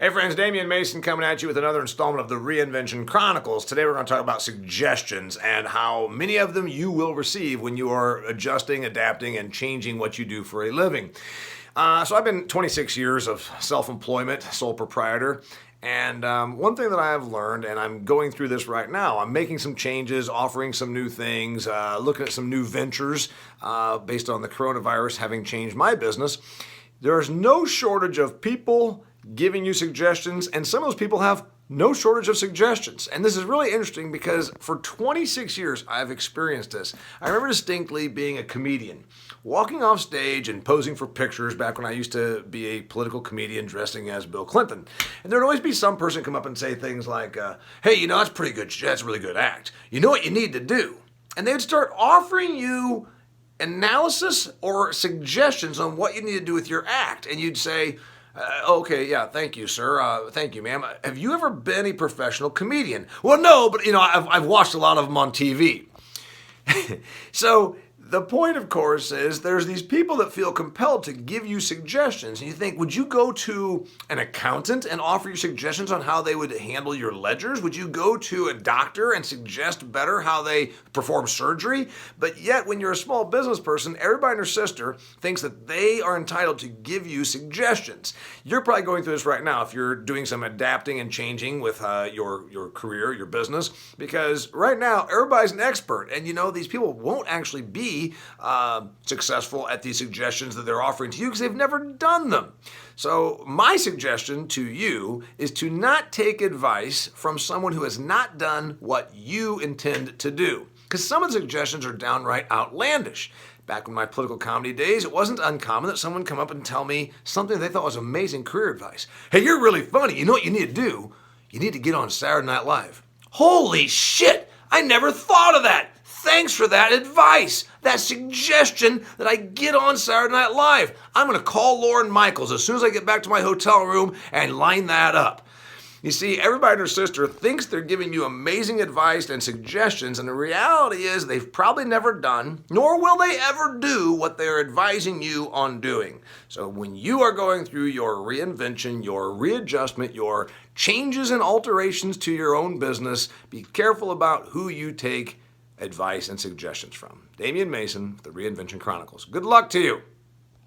Hey friends, Damian Mason coming at you with another installment of the Reinvention Chronicles. Today we're going to talk about suggestions and how many of them you will receive when you are adjusting, adapting, and changing what you do for a living. So I've been 26 years of self-employment, sole proprietor, and one thing that I have learned, and I'm going through this right now, I'm making some changes, offering some new things, looking at some new ventures based on the coronavirus having changed my business. There's no shortage of people giving you suggestions, and some of those people have no shortage of suggestions. And this is really interesting because for 26 years I've experienced this. I remember distinctly being a comedian, walking off stage and posing for pictures back when I used to be a political comedian dressing as Bill Clinton. And there'd always be some person come up and say things like, hey, that's pretty good, that's a really good act. You know what you need to do? And they'd start offering you analysis or suggestions on what you need to do with your act. And you'd say, okay, yeah, thank you, sir. Thank you, ma'am. Have you ever been a professional comedian? Well, no, but I've watched a lot of them on TV. So the point, of course, is there's these people that feel compelled to give you suggestions. And you think, would you go to an accountant and offer you suggestions on how they would handle your ledgers? Would you go to a doctor and suggest better how they perform surgery? But yet, when you're a small business person, everybody and their sister thinks that they are entitled to give you suggestions. You're probably going through this right now if you're doing some adapting and changing with your career, your business, because right now, everybody's an expert. And these people won't actually be successful at these suggestions that they're offering to you because they've never done them. So my suggestion to you is to not take advice from someone who has not done what you intend to do, because some of the suggestions are downright outlandish. Back in my political comedy days, it wasn't uncommon that someone would come up and tell me something they thought was amazing career advice. Hey, you're really funny. You know what you need to do? You need to get on Saturday Night Live. Holy shit! I never thought of that! Thanks for that advice, that suggestion that I get on Saturday Night Live. I'm going to call Lauren Michaels as soon as I get back to my hotel room and line that up. You see, everybody and their sister thinks they're giving you amazing advice and suggestions, and the reality is they've probably never done, nor will they ever do, what they're advising you on doing. So when you are going through your reinvention, your readjustment, your changes and alterations to your own business, be careful about who you take advice and suggestions from. Damian Mason, the Reinvention Chronicles. Good luck to you.